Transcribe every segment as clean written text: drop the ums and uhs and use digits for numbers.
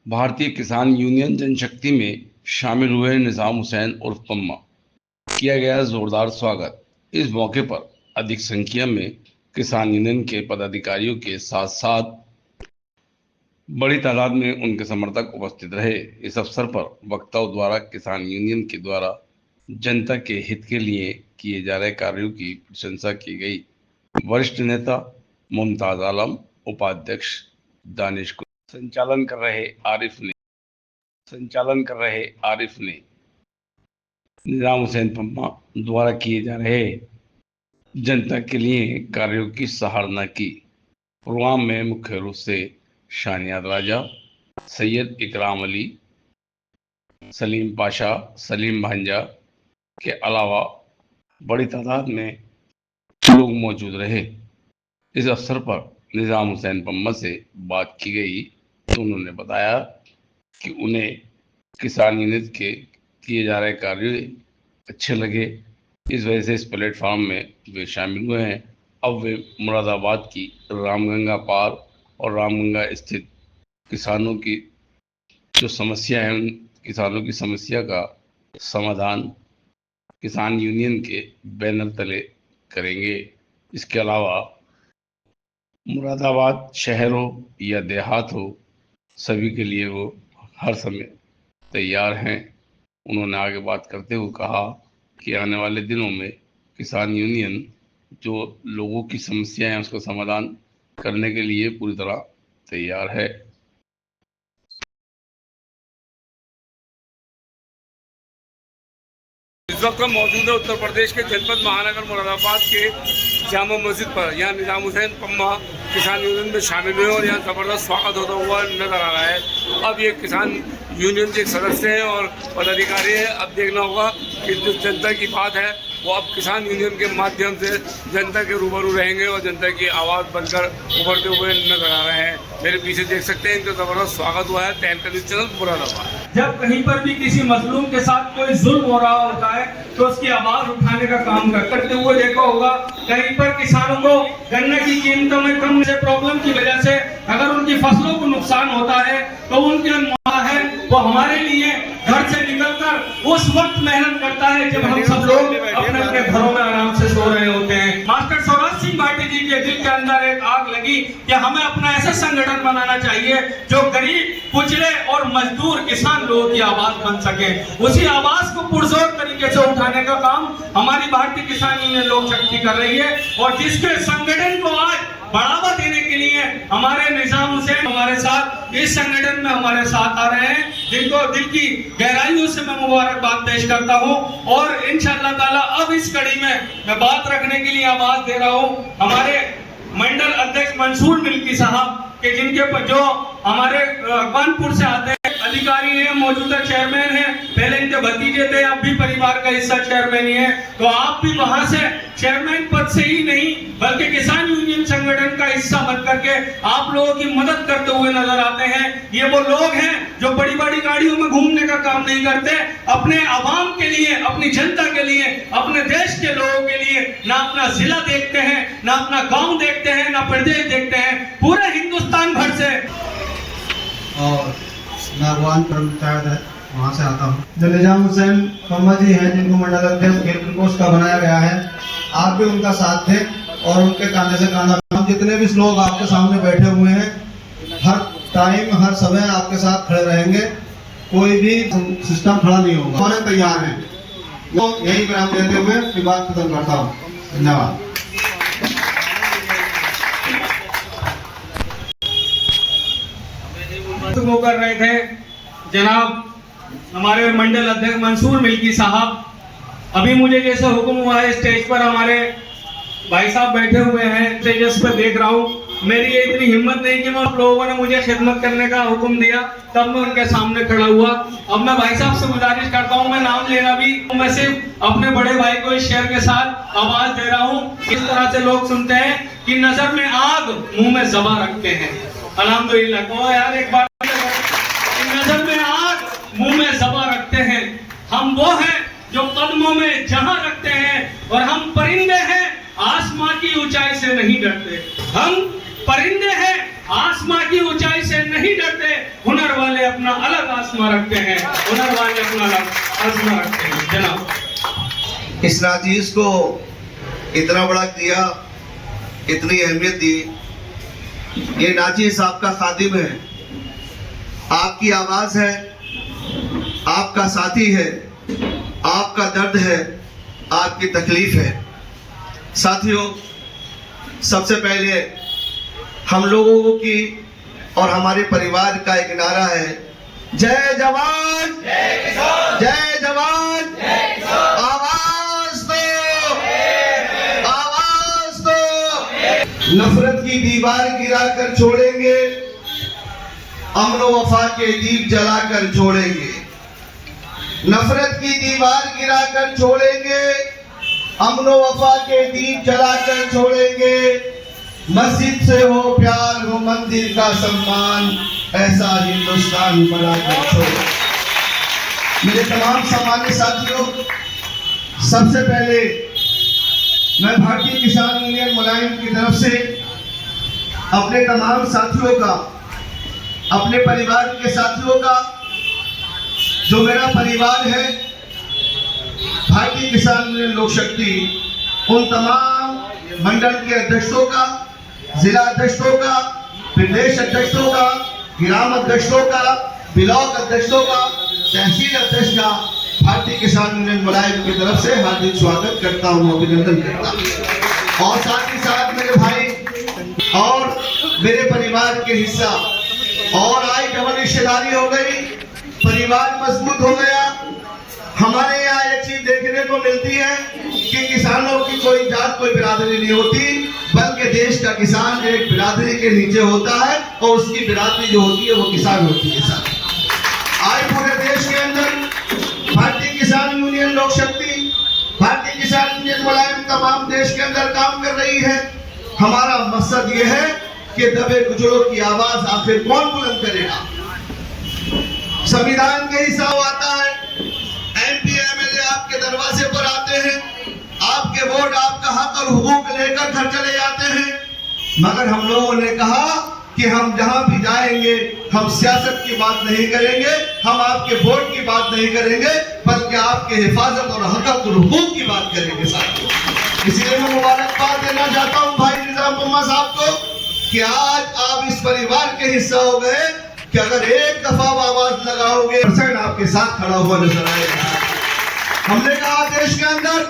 भारतीय किसान यूनियन जनशक्ति में शामिल हुए निजाम हुसैन उर्फ पम्मा। किया गया जोरदार स्वागत। इस मौके पर अधिक संख्या में किसान यूनियन के पदाधिकारियों के साथ साथ बड़ी तादाद में उनके समर्थक उपस्थित रहे। इस अवसर पर वक्ताओं द्वारा किसान यूनियन के द्वारा जनता के हित के लिए किए जा रहे कार्यों की प्रशंसा की गई। वरिष्ठ नेता मुमताज आलम, उपाध्यक्ष दानिश, संचालन कर रहे आरिफ ने निजाम हुसैन पम्मा द्वारा किए जा रहे जनता के लिए कार्यों की सराहना की। प्रोग्राम में मुख्य रूप से शानियाद राजा, सैयद इकराम अली, सलीम पाशा, सलीम भांजा के अलावा बड़ी तादाद में लोग मौजूद रहे। इस अवसर पर निजाम हुसैन पम्मा से बात की गई तो उन्होंने बताया कि उन्हें किसान यूनियन के किए जा रहे कार्य अच्छे लगे, इस वजह से इस प्लेटफॉर्म में वे शामिल हुए हैं। अब वे मुरादाबाद की रामगंगा पार और रामगंगा स्थित किसानों की जो समस्या है, उन किसानों की समस्या का समाधान किसान यूनियन के बैनर तले करेंगे। इसके अलावा मुरादाबाद शहर हो या देहात हो, सभी के लिए वो हर समय तैयार हैं। उन्होंने आगे बात करते हुए कहा कि आने वाले दिनों में किसान यूनियन जो लोगों की समस्या है उसका समाधान करने के लिए पूरी तरह तैयार है। इस वक्त हम मौजूद है उत्तर प्रदेश के जनपद महानगर मुरादाबाद के जामा मस्जिद पर। यहाँ निजाम हुसैन पम्मा किसान यूनियन में शामिल हुए और यहाँ ज़बरदस्त स्वागत होता हुआ नजर आ रहा है। अब ये किसान यूनियन के सदस्य हैं और पदाधिकारी हैं। अब देखना होगा कि जो जनता की बात है वो अब किसान यूनियन के माध्यम से जनता के रूबरू रहेंगे और जनता की आवाज़ बनकर उभरते हुए नजर आ रहे हैं। मेरे पीछे देख सकते हैं इनका ज़बरदस्त स्वागत हुआ है। तहलका न्यूज़ चैनल मुरादाबाद। जब कहीं पर भी किसी मजलूम के साथ कोई जुल्म हो रहा होता है तो उसकी आवाज उठाने का काम करते हुए देखा होगा। कहीं पर किसानों को गन्ने की कीमतों में कम से प्रॉब्लम की वजह से अगर उनकी फसलों को नुकसान होता है तो उनके है वो हमारे लिए घर से निकलकर उस वक्त मेहनत करता है जब हम सब लोग अपने अपने घरों में आराम से सो रहे होते हैं। मास्टर स्वराज सिंह भाटी जी के दिल के अंदर एक आग लगी कि हमें अपना ऐसा संगठन बनाना चाहिए जो गरीब, कुचले और मजदूर किसान लोगों की आवाज बन सके। उसी आवाज को पुरजोर तरीके से उठाने का काम हमारी भारतीय किसान यूनियन लोक शक्ति कर रही है और जिसके संगठन को आज बढ़ावा देने के लिए हमारे निजाम हुसैन हमारे साथ इस संगठन में हमारे साथ आ रहे हैं, जिनको दिल की गहराइयों से मैं मुबारकबाद पेश करता हूं। और इंशाअल्लाह ताला अब इस कड़ी में मैं बात रखने के लिए आवाज दे रहा हूं हमारे मंडल अध्यक्ष मंसूर मिल्की साहब के, जिनके जो हमारे कानपुर से आते हैं, अधिकारी हैं, मौजूदा चेयरमैन हैं, पहले इनके भतीजे थे, अब भी परिवार का हिस्सा चेयरमैन ही है। तो आप भी वहां से चेयरमैन पद से ही नहीं बल्कि किसान यूनियन संगठन का हिस्सा बन करके आप लोगों की मदद करते हुए नजर आते हैं। ये वो लोग हैं जो बड़ी बड़ी गाड़ियों में घूमने का काम नहीं करते, अपने आवाम के लिए, अपनी जनता के लिए, अपने देश के लोगों के लिए ना अपना जिला देखते हैं, ना अपना गांव देखते हैं, ना प्रदेश देखते हैं, पूरे हिंदुस्तान भर से। और मैं अफगान पंचायत है, वहाँ से आता हूँ। जो निजाम हुसैन पम्मा जी हैं, जिनको मंडल अध्यक्ष खेल प्रकोष्ठ का बनाया गया है, आप भी उनका साथ थे और उनके कांधे से कांधा। हम जितने भी लोग आपके सामने बैठे हुए हैं, हर टाइम हर समय आपके साथ खड़े रहेंगे, कोई भी सिस्टम खड़ा नहीं होगा। हमारे तैयार हैं। वो यही विराम देते हुए अपनी बात खत्म करता हूँ। धन्यवाद। वो कर रहे थे जनाब हमारे मंडल अध्यक्ष मंसूर मिल्की साहब। अभी मुझे जैसे हुक्म हुआ है, स्टेज पर हमारे भाई साहब बैठे हुए हैं, स्टेजेस पर देख रहा हूँ। मेरी ये इतनी हिम्मत नहीं कि मैं लोगों ने मुझे खिदमत करने का हुक्म दिया तब मैं उनके सामने खड़ा हुआ। अब मैं भाई साहब से गुजारिश करता हूँ, मैं नाम लेना भी, मैं सिर्फ अपने बड़े भाई को इस शेर के साथ आवाज दे रहा हूँ। इस तरह से लोग सुनते हैं कि नजर में आग मुंह में ज़बा रखते हैं। अल्हम्दुलिल्लाह कहो यार एक बार, नजर में आग मुंह में ज़बा रखते हैं। हम वो हैं जो कदमों में जहां रखते हैं और हम परिंदे हैं, आसमां की ऊंचाई से नहीं डरते। हम परिंदे हैं, आसमां की ऊंचाई से नहीं डरते, हुनर वाले अपना अलग आसमां रखते हैं, हुनर वाले अपना अलग आसमां रखते हैं। जनाब इस नाचीज को इतना बड़ा किया, इतनी अहमियत दी। ये नाचीज आपका खादिम है, आपकी आवाज है, आपका साथी है, आपका दर्द है, आपकी तकलीफ है। साथियों, सबसे पहले हम लोगों की और हमारे परिवार का एक नारा है, जय जवान जय किसान, जय जवान जय किसान। आवाज दो, आवाज दो। नफरत की दीवार गिराकर छोड़ेंगे, अमन वफा के दीप जलाकर छोड़ेंगे। नफरत की दीवार गिराकर छोड़ेंगे, अमन वफा के दीप जलाकर छोड़ेंगे। मस्जिद से हो प्यार, हो मंदिर का सम्मान, ऐसा हिंदुस्तान बनाकर छोड़ेंगे। मेरे तमाम सम्मानित साथियों, सबसे पहले मैं भारतीय किसान यूनियन मुलायम की तरफ से अपने तमाम साथियों का, अपने परिवार के साथियों का, जो मेरा परिवार है भारतीय किसान यूनियन लोक शक्ति, उन तमाम मंडल के अध्यक्षों का, जिला अध्यक्षों का, प्रदेश अध्यक्षों का, ग्राम अध्यक्षों का, ब्लॉक अध्यक्षों का, तहसील अध्यक्ष का भारतीय किसान यूनियन मुलायम की तरफ से हार्दिक स्वागत करता हूँ, अभिनंदन करता हूँ। और साथ ही साथ मेरे भाई और मेरे परिवार के हिस्सा और आज डबल रिश्तेदारी हो गई, परिवार मजबूत हो गया। हमारे यहाँ एक चीज देखने को मिलती है कि किसानों की कोई जात, कोई बिरादरी नहीं होती, बल्कि देश का किसान एक बिरादरी के नीचे होता है और उसकी बिरादरी जो होती है वो किसान होती है। आज पूरे देश के अंदर भारतीय किसान यूनियन लोक शक्ति, भारतीय किसान यूनियन मुलायम तमाम देश के अंदर काम कर रही है। हमारा मकसद ये है कि दबे कुचलों की आवाज आखिर कौन बुलंद करेगा। संविधान के हिसाब आता है, एमपी एमएलए आपके दरवाजे पर आते हैं, आपके वोट, आपका हक और हुकूक लेकर घर चले जाते हैं। मगर हम लोगों ने कहा कि हम जहां भी जाएंगे हम सियासत की बात नहीं करेंगे, हम आपके वोट की बात नहीं करेंगे, बल्कि आपके हिफाजत और हक और हुकूक की बात करेंगे साथियों। इसलिए मैं मुबारकबाद देना चाहता हूं भाई निजाम पम्मा साहब को कि आज आप इस परिवार के हिस्सा हो गए कि अगर एक दफा आवाज लगाओगे परसेंट आपके साथ खड़ा हुआ नजर आएगा। हमने कहा देश के अंदर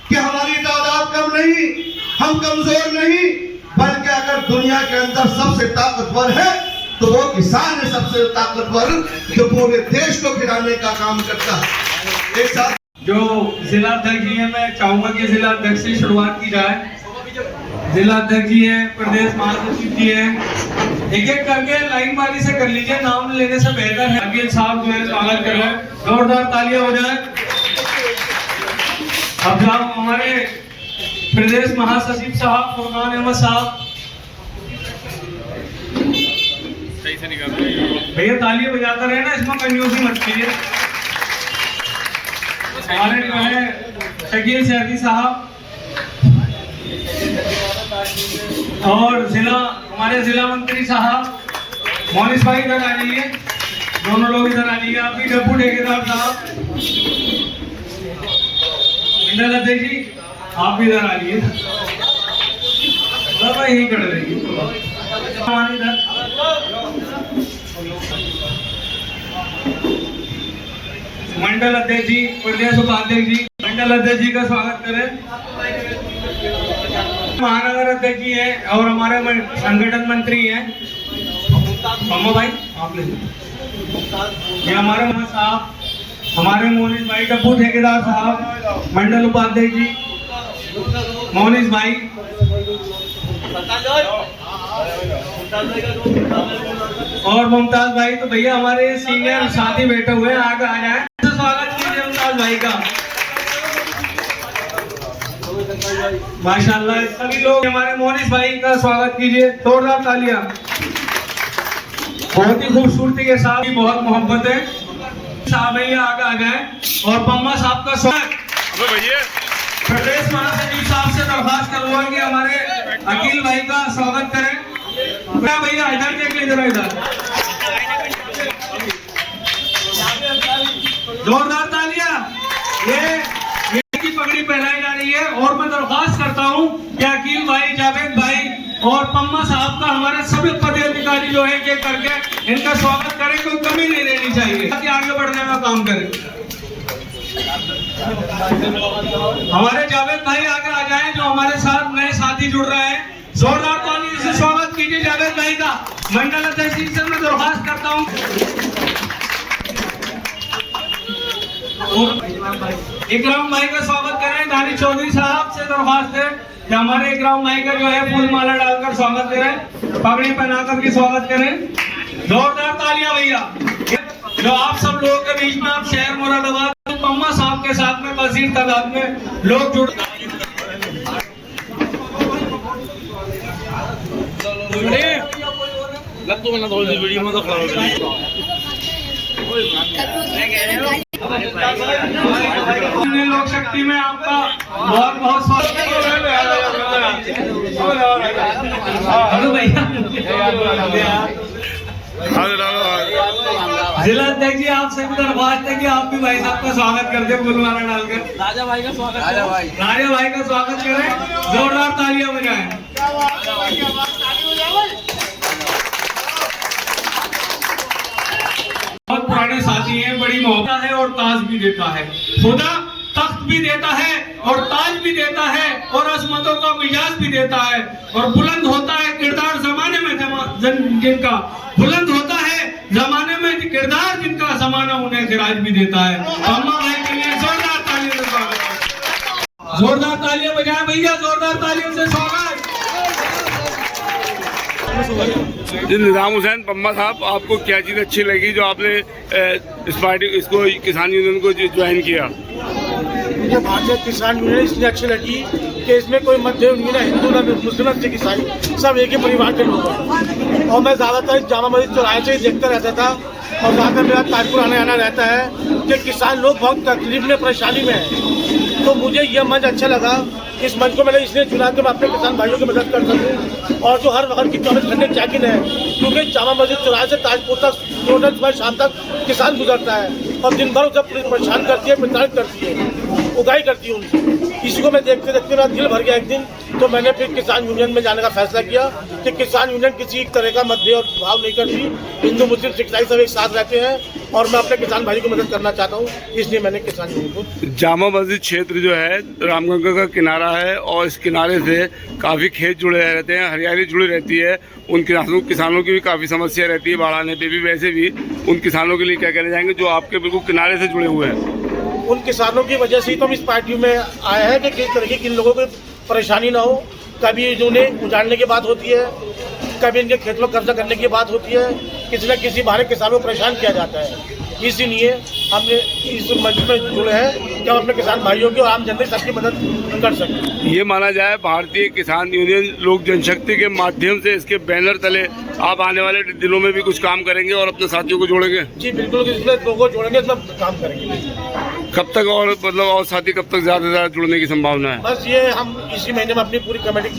कि हमारी तादाद कम नहीं, हम कमजोर नहीं, बल्कि अगर दुनिया के अंदर सबसे ताकतवर है तो वो किसान है, सबसे ताकतवर, जो पूरे देश को खिलाने का काम करता है। एक साथ जो जिला अध्यक्ष जी है, मैं चाहूंगा कि जिला अध्यक्ष से शुरुआत की जाए। जिला अध्यक्ष जी है, प्रदेश महासचिव जी है, एक एक करके लाइन बारी से कर लीजिए, नाम लेने से बेहतर है। अकील साहब जो है स्वागत कर रहे हैं, जोरदार तालियां हो जाए। अब साहब हमारे प्रदेश महासचिव साहब फुरकान अहमद साहब, भैया तालियां बजाते रहे ना, इसमें कंजूसी मत कीजिए। हमारे जो है शकील सैदी साहब और हमारे जिला मंत्री साहब, मोनिस भाई इधर आ जाइए, दोनों लोग इधर आ जाइए। आपकी डब्बू ठेकेदार साहब, मंडल अध्यक्ष जी आप भी इधर आ जाइए, यही खड़े रहिए। मंडल अध्यक्ष जी, प्रदेश उपाध्यक्ष जी, मंडल अध्यक्ष जी का स्वागत करें। महानगर अध्यक्ष जी है और हमारे संगठन मंत्री हैं पम्मा भाई, आप ले ये हमारे साहब, हमारे मोनिस भाई डब्बू ठेकेदार साहब, मंडल उपाध्यक्ष जी मोनिस भाई, और मुमताज भाई। तो भैया हमारे सीनियर साथी बैठे हुए हैं, आगे आ जाए, तो स्वागत कीजिए मुमताज भाई का। माशाल्लाह सभी लोग हमारे मोनिस भाई का स्वागत कीजिए, जोरदार तालियां। बहुत ही खूबसूरती के साथ, बहुत मोहब्बत है। साहब भैया आगे आ जाए और पम्मा साहब का स्वागत। प्रदेश महासचिव साहब से दरख्वास्त करूंगा कि हमारे अकील भाई का स्वागत करें। भैया इधर देख लीजिए, इधर जोरदार तालियां। ये की पगड़ी पहनाई जा रही है और मैं दरख्वास्त करता हूं कि अकील भाई, जावेद भाई और पम्मा साहब का हमारे सभी पदाधिकारी जो है ये करके इनका स्वागत करें, कोई कमी नहीं रहनी चाहिए ताकि आगे बढ़ने का काम करें। हमारे जावेद भाई आगे आ जाएं जो हमारे साथ नए साथी जुड़ रहे हैं। जोरदार ताली से स्वागत कीजिए जावेद भाई का। मंडल अध्यक्ष जी से मैं दरख्वास्त करता हूं इकराम भाई का स्वागत करें। दानिश चौधरी साहब से दरख्वास्त है कि हमारे इकराम भाई का जो है फूल माला डालकर स्वागत करें, पगड़ी पहना करके स्वागत करें। जोरदार तालियां भैया। जो आप सब लोगों के बीच में आप शहर मुरादाबाद पम्मा साहब के साथ में वसीर तादाद में लोग जुड़ लोक शक्ति में आपका बहुत बहुत स्वागत है। जिला अध्यक्ष जी आपसे भी दरख्वास्त है कि आप भी भाई साहब का स्वागत कर दे फूलमाला डालकर। राजा भाई का स्वागत करें, जोरदार तालियां बजाएं। बहुत पुराने साथी हैं, बड़ी मोहब्बत है और ताज भी देता है। खुदा तख्त भी देता है और ताज भी देता है और अजमतों का मिजाज भी देता है और बुलंद होता है किरदार जमाने में जिनका बुलंद होता है जमाने में किरदार जिनका जमाना उन्हें खिराज भी देता है। पम्मा भाई के लिए जोरदार तालियों से स्वागत। जोरदार तालियां बजाएं भैया, जोरदार तालियों से स्वागत। जी निजाम हुसैन पम्मा साहब, आपको क्या चीज़ अच्छी लगी जो आपने इस पार्टी इसको किसान यूनियन को ज्वाइन किया? मुझे भारतीय किसान यूनियन इसलिए अच्छी लगी कि इसमें कोई मध्य न हिंदू न मुस्लिम न ईसाई, सब एक ही परिवार के लोग हैं। और मैं ज़्यादातर जामा मस्जिद चौराहे से ही देखता रहता था और ज़्यादातर मेरा ताजपुर आना रहता है कि किसान लोग बहुत तकलीफ में परेशानी में हैं। तो मुझे यह मंच अच्छा लगा। इस मंच को मैंने इसलिए चुना कि मैं अपने किसान भाइयों की मदद कर सकूं और जो हर वक्त की 24 घंटे चेकिंग है, क्योंकि जामा मस्जिद चौराहे से ताजपुर तक टोटल सुबह शाम तक किसान गुजरता है और दिन भर उसे परेशान करती है, प्रताड़ित करती है, उगाई करती है उनसे। इसी को मैं देखते देखते मेरा दिल भर गया एक दिन, तो मैंने फिर किसान यूनियन में जाने का फैसला किया कि किसान यूनियन किसी एक तरह का मतभेद और भाव नहीं करती। हिंदू मुस्लिम सिख ईसाई सब एक साथ रहते हैं और मैं अपने किसान भाई की मदद करना चाहता हूँ, इसलिए मैंने किसान यूनियन को। जामा मस्जिद क्षेत्र जो है रामगंगा का किनारा है और इस किनारे से काफ़ी खेत जुड़े रहते हैं, हरियाली जुड़ी रहती है। उन किसानों की भी काफ़ी समस्या रहती है बाढ़ आने पे भी। वैसे भी उन किसानों के लिए क्या कहना चाहेंगे जो आपके बिल्कुल किनारे से जुड़े हुए हैं? उन किसानों की वजह से ही तो हम इस पार्टी में आए हैं कि किस तरीके की इन लोगों को परेशानी ना हो। कभी इन्हें उजाड़ने की बात होती है, कभी इनके खेतों पर कब्जा करने की बात होती है, किसी न किसी बहाने किसानों को परेशान किया जाता है। इसीलिए हमने इस मंच में जुड़े हैं कि हम अपने किसान भाइयों की और आम जनता सबकी मदद कर सकें। ये माना जाए भारतीय किसान यूनियन लोक जनशक्ति के माध्यम से इसके बैनर तले आप आने वाले दिनों में भी कुछ काम करेंगे और अपने साथियों को जोड़ेंगे? जी बिल्कुल, इसमें लोगों को जोड़ेंगे, सब काम करेंगे। कब तक और मतलब और साथी कब तक ज़्यादा से ज़्यादा जुड़ने की संभावना है? बस ये हम इसी महीने में अपनी पूरी कमेटी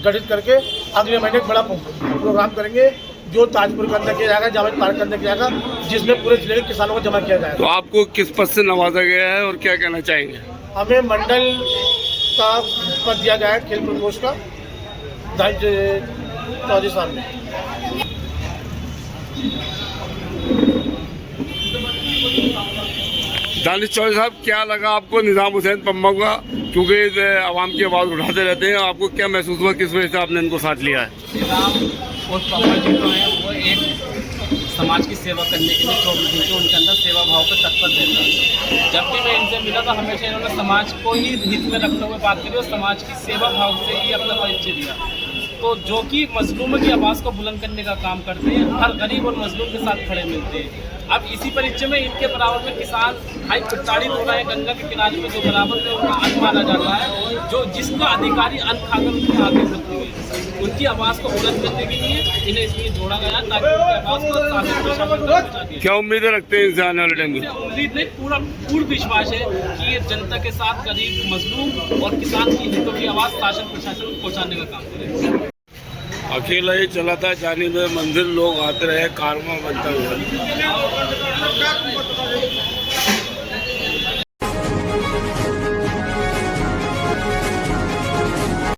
गठित करके अगले महीने एक बड़ा प्रोग्राम करेंगे जो ताजपुर के अंदर किया जाएगा, जावेद पार्क के अंदर किया जाएगा, जिसमें पूरे जिले के किसानों को जमा किया जाएगा। तो आपको किस पद से नवाजा गया है और क्या कहना चाहेंगे? हमें मंडल का पद दिया गया है खेल प्रकोष्ठ का, चौधरी साहब ने। दानिश चौधरी साहब, क्या लगा आपको निजाम हुसैन पम्मा का, क्योंकि आवाम की आवाज़ उठाते रहते हैं, आपको क्या महसूस हुआ, किस वजह से आपने इनको साथ लिया है? निजाम और पम्मा जी जो हैं वो एक समाज की सेवा करने के लिए 24 घंटे उनके अंदर सेवा भाव पर तत्पर रहता है। जब भी मैं इनसे मिला तो हमेशा इन्होंने समाज को ही हित में रखते हुए बात करी और समाज की सेवा भाव से ही अपना परिचय दिया। तो जो कि मजलूमों की आवाज़ को बुलंद करने का काम करते हैं, हर गरीब और मजलूम के साथ खड़े मिलते हैं। अब इसी परिचय में इनके बराबर में किसान भाई प्रताड़ित हो रहे हैं। गंगा के किनारे में जो बराबर में उनका अन्न माना जाता है, जो जिसका अधिकारी अन्न खाकर उनके आगे मृत्यु हुई, उनकी आवाज़ को बुलंद करने के लिए इन्हें इसलिए जोड़ा गया ताकि उनकी आवाज़ को शासन प्रशासन तक पहुंचा दिया। क्या उम्मीदें रखते हैं इंसान वाले टाइम में? उम्मीद नहीं, पूर्ण विश्वास है कि ये जनता के साथ गरीब मजलूम और किसान की हितों की आवाज़ शासन प्रशासन को पहुँचाने का काम करेगा। अकेला ही चला था, जाने में मंदिर लोग आते रहे, कारवां बनता हुआ।